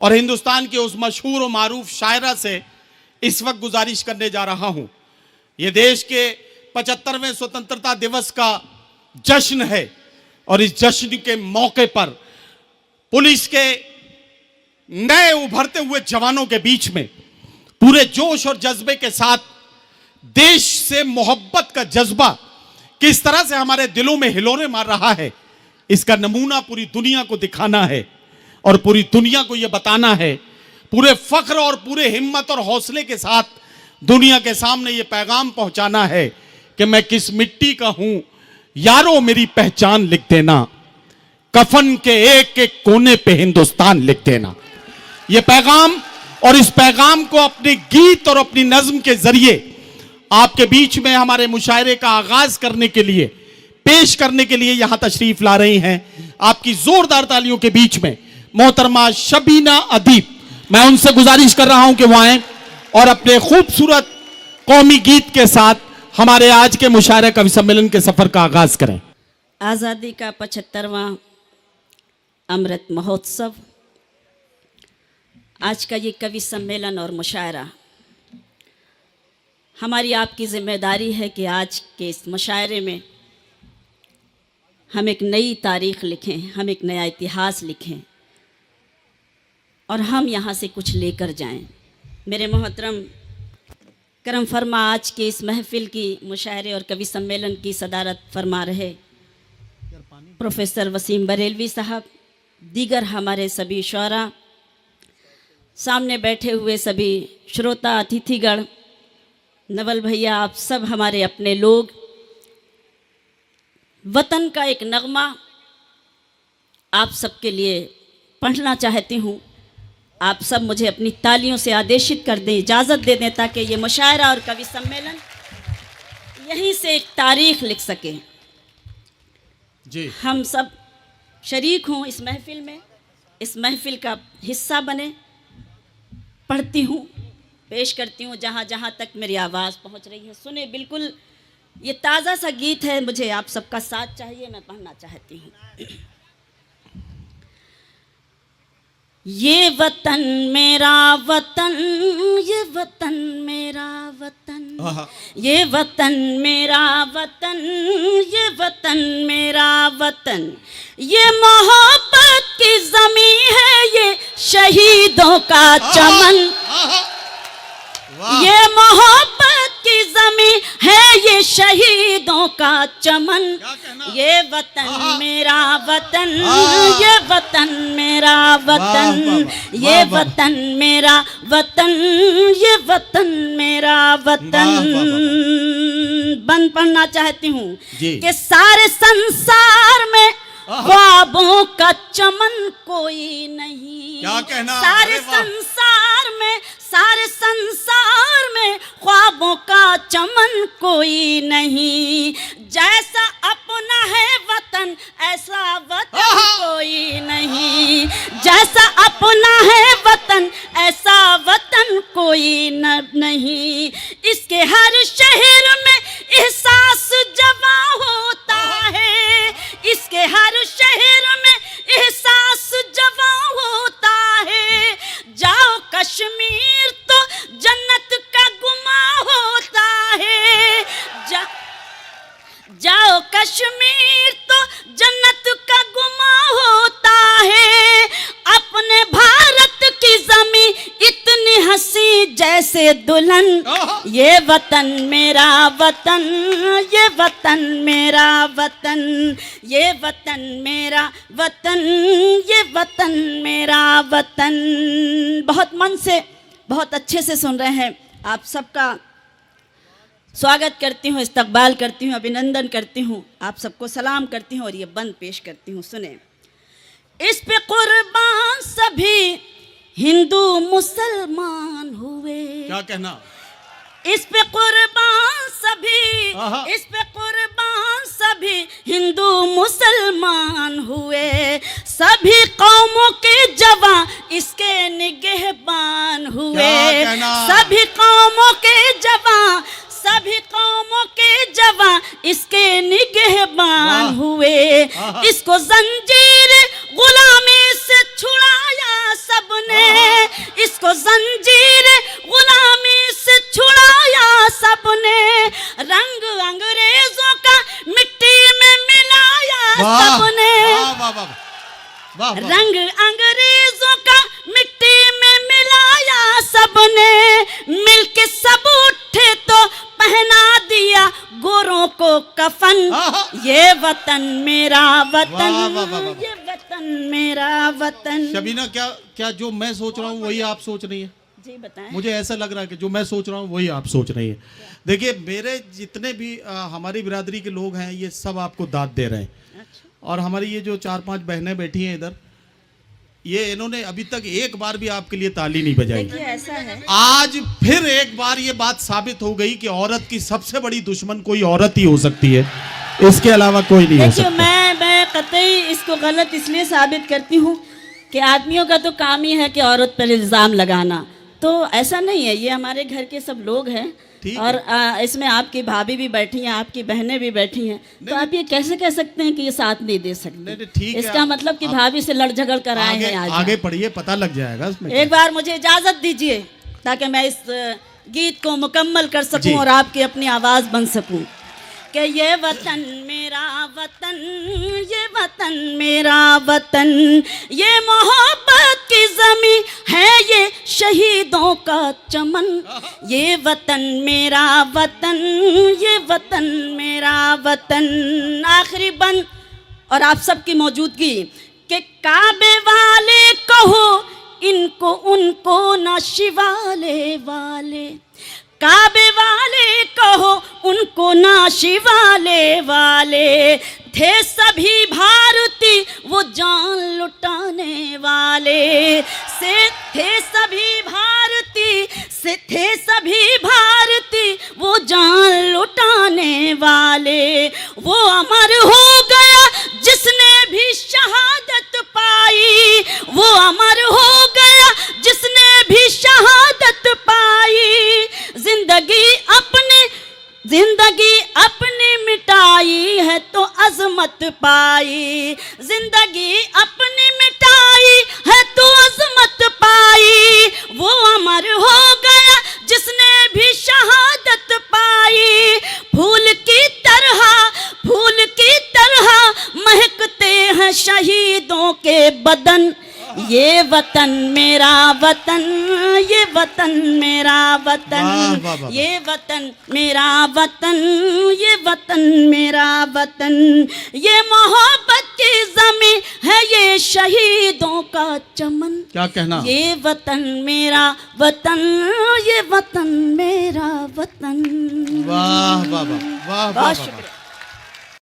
और हिंदुस्तान के उस मशहूर और मारूफ शायरा से इस वक्त गुजारिश करने जा रहा हूं। ये देश के 75वें स्वतंत्रता दिवस का जश्न है और इस जश्न के मौके पर पुलिस के नए उभरते हुए जवानों के बीच में पूरे जोश और जज्बे के साथ देश से मोहब्बत का जज्बा किस तरह से हमारे दिलों में हिलोरे मार रहा है, इसका नमूना पूरी दुनिया को दिखाना है और पूरी दुनिया को यह बताना है, पूरे फख्र और पूरे हिम्मत और हौसले के साथ दुनिया के सामने यह पैगाम पहुंचाना है कि मैं किस मिट्टी का हूं, यारों मेरी पहचान लिख देना, कफन के एक एक कोने पे हिंदुस्तान लिख देना। यह पैगाम और इस पैगाम को अपने गीत और अपनी नज्म के जरिए आपके बीच में हमारे मुशायरे का आगाज करने के लिए, पेश करने के लिए यहां तशरीफ ला रही हैं। आपकी जोरदार तालियों के बीच में मोहतरमा शबीना अदीब, मैं उनसे गुजारिश कर रहा हूं कि वो आए और अपने खूबसूरत कौमी गीत के साथ हमारे आज के मुशायरा कवि सम्मेलन के सफर का आगाज करें। आज़ादी का 75वां अमृत महोत्सव, आज का ये कवि सम्मेलन और मुशायरा, हमारी आपकी जिम्मेदारी है कि आज के इस मुशायरे में हम एक नई तारीख़ लिखें, हम एक नया इतिहास लिखें और हम यहाँ से कुछ लेकर जाएं। मेरे मोहतरम करम फरमा आज के इस महफिल की मुशायरे और कवि सम्मेलन की सदारत फरमा रहे प्रोफेसर वसीम बरेलवी साहब, दीगर हमारे सभी शुरा, सामने बैठे हुए सभी श्रोता अतिथिगण, नवल भैया, आप सब हमारे अपने लोग। वतन का एक नगमा आप सबके लिए पढ़ना चाहती हूँ। आप सब मुझे अपनी तालियों से आदेशित कर दें, इजाज़त दे दें, ताकि ये मुशायरा और कवि सम्मेलन यहीं से एक तारीख़ लिख सके जी। हम सब शरीक हों इस महफिल में, इस महफिल का हिस्सा बने। पढ़ती हूँ, पेश करती हूँ जहाँ जहाँ तक मेरी आवाज़ पहुँच रही है। सुने, बिल्कुल ये ताज़ा सा गीत है, मुझे आप सबका साथ चाहिए, मैं पढ़ना चाहती हूँ। ये वतन मेरा वतन, ये वतन मेरा वतन, ये वतन मेरा वतन, ये वतन मेरा वतन, ये मोहब्बत की ज़मीं है, ये शहीदों का चमन, ये मोहब्बत की ज़मीं है, ये शहीदों का चमन, ये वतन मेरा वतन, ये वतन मेरा वतन, ये वतन मेरा वतन, ये वतन मेरा वतन। बंद पढ़ना चाहती हूँ कि सारे संसार में ख्वाबों का चमन कोई नहीं, क्या कहना, सारे संसार में, सारे संसार में ख्वाबों का चमन कोई नहीं, जैसा अपना है वतन ऐसा वतन कोई नहीं, जैसा अपना है वतन ऐसा वतन कोई नहीं। इसके हर शहर में एहसास जवा होता है, इसके हर शहर में एहसास जवा होता है, जाओ कश्मीर तो जन्नत का गुमा होता है, जाओ कश्मीर तो जन्नत का गुमा होता है, अपने भारत की ज़मीं इतनी हंसी जैसे दुल्हन, ये वतन मेरा वतन, ये वतन मेरा वतन, ये वतन मेरा वतन, ये वतन मेरा वतन। बहुत मन से, बहुत अच्छे से सुन रहे हैं। आप सबका स्वागत करती हूँ, इस्तकबाल करती हूँ, अभिनंदन करती हूँ, आप सबको सलाम करती हूँ और ये बंद पेश करती हूँ। सुने, इस पे कुर्बान सभी हिंदू मुसलमान हुए, क्या कहना, इस पे कुर्बान सभी, इस पे कुर्बान सभी हिंदू मुसलमान हुए, सभी कौमों के जवान इसके निगहबान हुए, सभी कौमों के जवान, सभी कौमों के जवान इसके निगहबान हुए, इसको जंजीर गुलामी से छुड़ाया सब सबने, इसको जंजीर गुलामी से छुड़ाया सबने, रंग अंग्रेजों का मिट्टी में मिलाया सबने, रंग अंग्रेजों का मिट्टी में मिलाया सबने, मिलके सब उठे तो पहना दिया गोरों को कफन। ये वतन मेरा वतन, ये वतन मेरा वतन। शबीना, क्या क्या जो मैं सोच रहा हूँ वही आप सोच रही हैं? जी बताएं। मुझे ऐसा लग रहा है कि जो मैं सोच रहा हूँ वही आप सोच रही हैं। देखिए, मेरे जितने भी हमारी बिरादरी के लोग हैं, ये सब आपको दाद दे रहे हैं। और हमारी ये जो 4-5 बहनें बैठी हैं इधर, ये इन्होंने अभी तक एक बार भी आपके लिए ताली नहीं बजाई। देखिए ऐसा है, आज फिर एक बार ये बात साबित हो गई कि औरत की सबसे बड़ी दुश्मन कोई औरत ही हो सकती है, इसके अलावा कोई नहीं हो देखिए सकता। मैं कतई इसको गलत इसलिए साबित करती हूँ कि आदमियों का तो काम ही है कि औरत पर इल्ज़ाम लगाना, तो ऐसा नहीं है। ये हमारे घर के सब लोग हैं और इसमें आपकी भाभी भी बैठी हैं, आपकी बहनें भी बैठी हैं, तो आप ये कैसे कह सकते हैं कि ये साथ नहीं दे सकते? ठीक है, इसका मतलब कि भाभी से लड़ झगड़ कर आए हैं। आगे पढ़िए, पता लग जाएगा इसमें। एक बार मुझे इजाजत दीजिए ताकि मैं इस गीत को मुकम्मल कर सकूं और आपकी अपनी आवाज बन सकूं कि ये वतन मेरा वतन, ये वतन मेरा वतन, ये मोहब्बत की ज़मी है, ये शहीदों का चमन, ये वतन मेरा वतन, ये वतन मेरा वतन। आखिरी बंद और आप सबकी मौजूदगी कि काबे वाले कहो इनको उनको ना शिवाले वाले, काबे वाले कहो उनको ना शिवाले वाले, थे सभी भारती वो जान लुटाने वाले, से थे सभी भारती, से थे सभी भारती वो जान लुटाने वाले, वो अमर हो गया जिसने भी शहादत पाई, वो अमर हो गया जिसने भी शहादत पाई, जिंदगी अपनी मिटाई है तो अजमत पाई, जिंदगी अपनी मिटाई है तो अजमत पाई, वो अमर हो गया जिसने भी शहादत पाई, फूल की तरह महकते हैं शहीदों के बदन, ये वतन मेरा वतन, ये वतन मेरा वतन, ये वतन मेरा वतन, ये वतन मेरा वतन, ये मोहब्बत की ज़मी है, ये शहीदों का चमन। क्या कहना? ये वतन मेरा वतन, ये वतन मेरा वतन। वाह वाह वाह वाह, बहुत शुक्रिया।